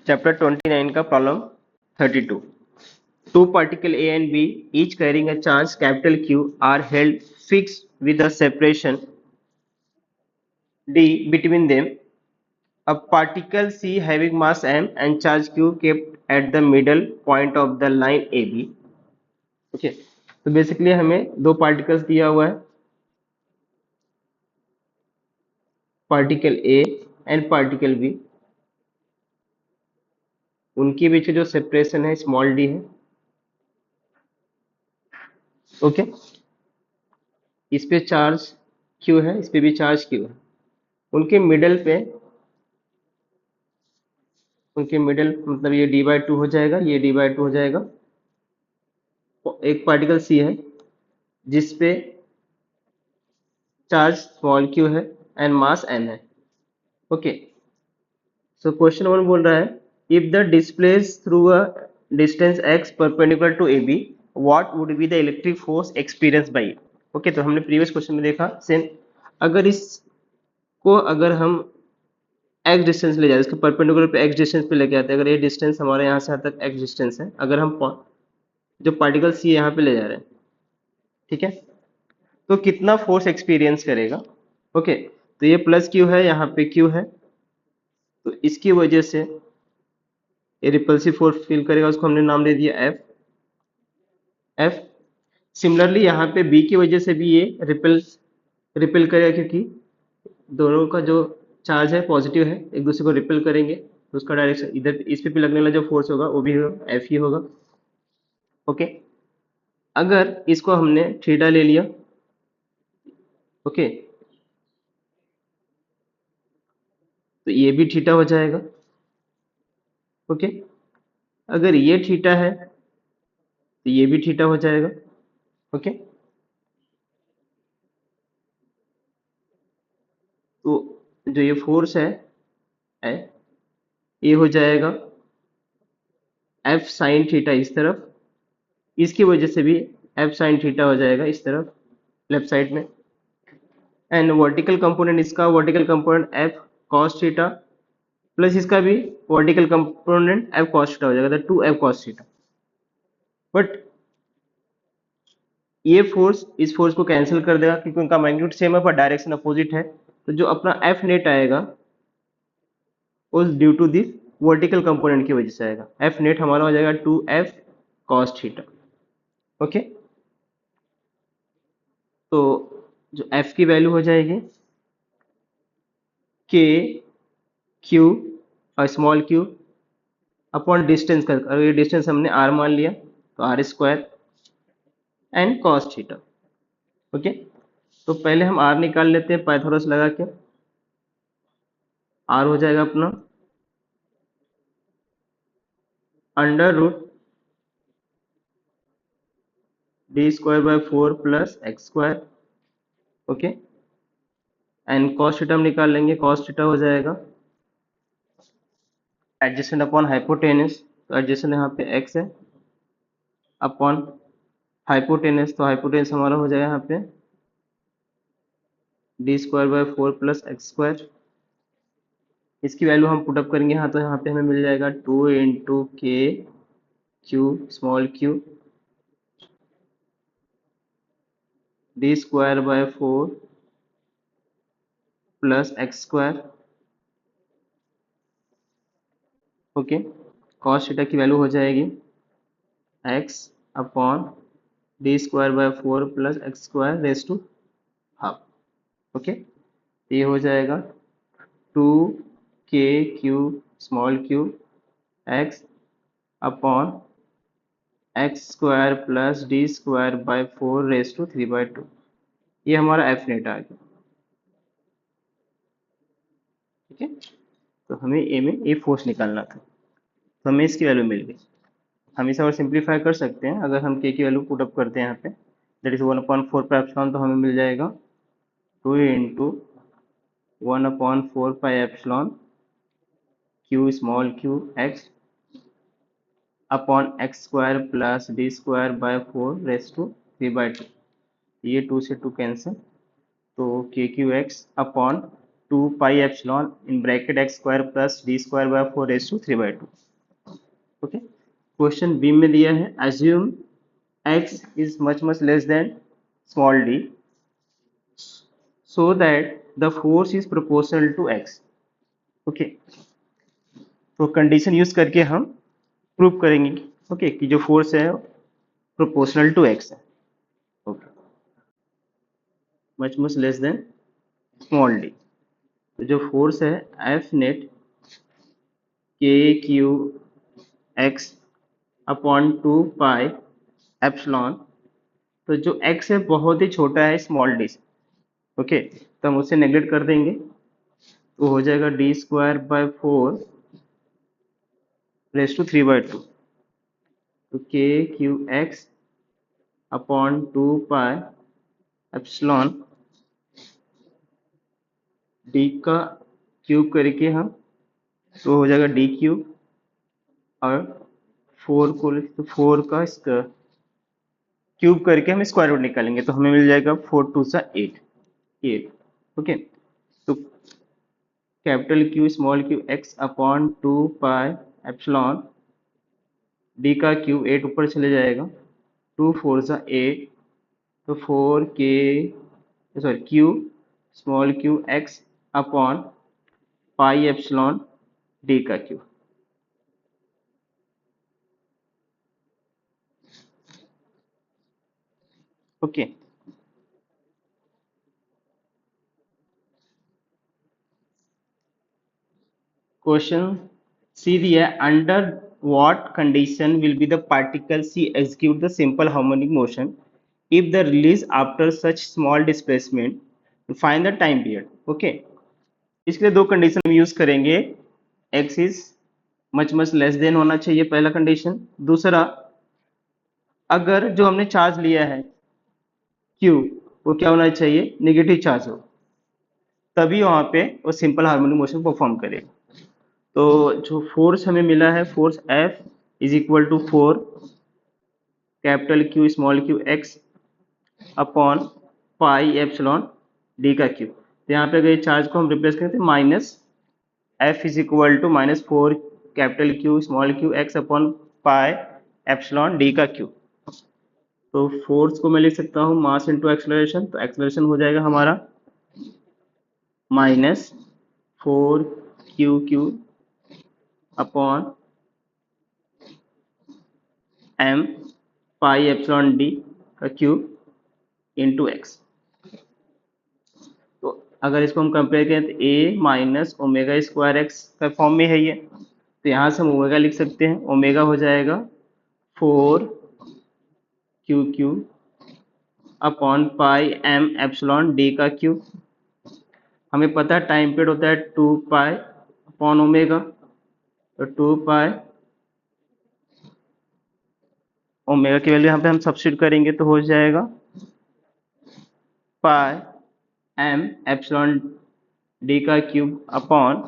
Chapter 29 का problem 32. Two particles A and B, each carrying a charge capital Q, are held fixed with a separation d between them. A particle C having mass m and charge Q kept at the middle point of the line AB. Okay, तो basically हमें दो particles दिया हुआ है, particle A and particle B. उनके बीच जो separation है small d है. ओके, इस पे चार्ज Q है, इस पे भी चार्ज Q है. उनके मिडल मतलब ये d/2 हो जाएगा, ये d/2 हो जाएगा. एक पार्टिकल C है जिसपे चार्ज स्मॉल q है एंड मास m है. ओके, सो क्वेश्चन 1 बोल रहा है if the displace through a distance x perpendicular to AB what would be the electric force experience by it. Okay, तो हमने previous question में देखा same, अगर हम x डिस्टेंस ले जाते, इसके परपेंडिकुलर पे x डिस्टेंस पे लेके आते हैं. अगर ये डिस्टेंस हमारे यहाँ से यहाँ तक x डिस्टेंस है, अगर हम जो पार्टिकल C यहाँ पे ले जा रहे हैं, ठीक है, तो कितना फोर्स एक्सपीरियंस करेगा. ओके, तो ये प्लस क्यू है, यहाँ पे क्यू है, तो इसकी वजह से ये रिपल्सिव फोर्स फील करेगा, उसको हमने नाम दे दिया एफ. सिमिलरली यहाँ पे बी की वजह से भी ये रिपेल करेगा, क्योंकि दोनों का जो चार्ज है पॉजिटिव है, एक दूसरे को रिपेल करेंगे, तो उसका डायरेक्शन इधर इस पे भी लगने वाला जो फोर्स होगा वो भी एफ ही होगा. ओके, अगर इसको हमने थीटा ले लिया, ओके, तो ये भी थीटा हो जाएगा. ओके, अगर ये थीटा है तो ये भी थीटा हो जाएगा. ओके, तो जो ये फोर्स है ये हो जाएगा एफ साइन थीटा इस तरफ, इसकी वजह से भी एफ साइन थीटा हो जाएगा इस तरफ लेफ्ट साइड में. एंड वर्टिकल कंपोनेंट, इसका vertical component F cos theta plus इसका भी vertical component F cos theta हो जाएगा, तो 2f कॉस थीटा. बट ये फोर्स इस फोर्स को कैंसिल कर देगा, क्योंकि उनका मैग्नीट्यूड सेम है पर डायरेक्शन अपोजिट है. तो जो अपना एफ नेट आएगा उस due to this vertical component की वजह से आएगा. एफ नेट हमारा हो जाएगा 2f कॉस थीटा. ओके, तो जो f की वैल्यू हो जाएगी k q और स्मॉल q अपॉन डिस्टेंस का, अगर ये डिस्टेंस हमने r मान लिया तो r square and cos theta. Okay, तो पहले हम r निकाल लेते हैं पाइथागोरस लगा के. r हो जाएगा अपना under root D square by 4 plus X square. Okay, and cos theta हम निकाल लेंगे, कॉस थीटा हो जाएगा एडजेसेंट अपॉन हाइपोटेनस, तो एडजेसेंट यहाँ पे x है अपॉन हाइपोटेनस, तो हाइपोटेनस हमारा हो जाएगा यहाँ पे D square by 4 plus X square. इसकी वैल्यू हम पुटअप करेंगे यहाँ, तो यहाँ पे हमें मिल जाएगा 2 into K Q small Q D square by 4 plus X square. Okay, cos theta की वैल्यू हो जाएगी x upon D square by 4 plus X square raise to half. Okay, ये हो जाएगा 2k Q small Q x upon X square plus D square by 4 raise to 3/2. ये हमारा F net आ गया. ठीक है, तो हमें ए में ए फोर्स निकालना था, तो हमें इसकी वैल्यू मिल गई. हम इसे और सिंप्लीफाई कर सकते हैं, अगर हम के की वैल्यू पुट अप करते हैं यहाँ पे, दैट इज 1/4 पाई एप्सिलॉन, तो हमें मिल जाएगा 2 into 1/4 pi epsilon Q small Q X upon X square plus D square by 4 raise to 3/2. ये 2 से 2 कैंसिल, तो K Q X upon two pi epsilon in bracket X square plus D square by 4^3/2। Okay, question B में दिया है assume x is much less than small d so that the force is proportional to x। Okay, तो condition use करके हम prove करेंगे okay कि जो force है प्रोपोर्शनल टू x है। Okay, much less than small D. तो जो फोर्स है एफ नेट के Q X upon 2 pi epsilon, तो जो x है बहुत ही छोटा है स्मॉल डी से। ओके, तो हम उसे नेगलेक्ट कर देंगे, तो हो जाएगा डी स्क्वायर बाय 4^3/2। तो के क्यू एक्स अपॉन 2 पाई एप्सिलॉन डी का क्यूब करके हम, तो हो जाएगा डी क्यूब, और 4 को 4 का क्यूब करके हम स्क्वायर रूट निकालेंगे, तो हमें मिल जाएगा 4 2 सा 8। ओके, तो capital Q small Q X upon 2 पाई एप्सिलॉन डी का क्यूब 8 ऊपर चले जाएगा, 2 4 सा 8, तो 4 के sorry Q small Q X upon pi epsilon D का क्यूब। ओके, क्वेश्चन सी दिया है under what condition will be the particle C execute the simple harmonic motion if the release after such small displacement to find the time period। Okay, इसके लिए दो condition हम use करेंगे, x is much less than होना चाहिए पहला condition, दूसरा अगर जो हमने चार्ज लिया है q वो क्या होना चाहिए, नेगेटिव चार्ज हो, तभी वहां पे वो सिंपल हार्मोनिक मोशन परफॉर्म करेगा। तो जो फोर्स हमें मिला है, force F is equal to 4 capital Q small Q X upon pi epsilon D का क्यूब। तो यहाँ पे अगर चार्ज को हम रिप्लेस करें तो minus F is equal to -4 capital Q small Q X upon pi epsilon D का क्यूब। तो फोर्स को मैं लिख सकता हूँ मास इंटू एक्सलरेशन, तो एक्सलरेशन हो जाएगा हमारा -4 Q upon m pi epsilon D का क्यूब इंटू एक्स। तो अगर इसको हम कंपेयर करें तो a minus omega square X का फॉर्म में है ये, तो यहाँ से हम ओमेगा लिख सकते हैं, ओमेगा हो जाएगा 4 upon pi m epsilon D का क्यूब। हमें पता है टाइम पीरियड होता है 2 पाई अपॉन ओमेगा, तो 2 पाई ओमेगा की वैल्यू यहाँ पे हम सब्स्टिट्यूट करेंगे, तो हो जाएगा पाई m एप्सिलॉन डी का क्यूब अपॉन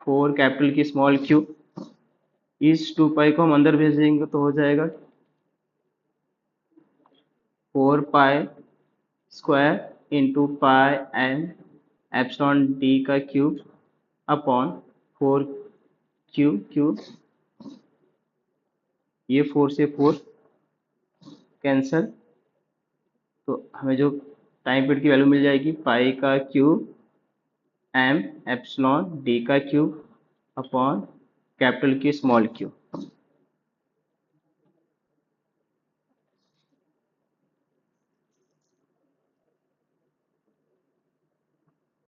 4 कैपिटल की स्मॉल क्यूब। इस 2 पाई को हम अंदर भेज देंगे, तो हो जाएगा 4 pi square into pi m epsilon D का क्यूब अपॉन 4 क्यूब। ये 4 से 4 कैंसल, तो हमें जो टाइम पीरियड की वैल्यू मिल जाएगी पाई का क्यूब m एप्सिलॉन डी का क्यूब अपॉन कैपिटल की स्मॉल क्यूब।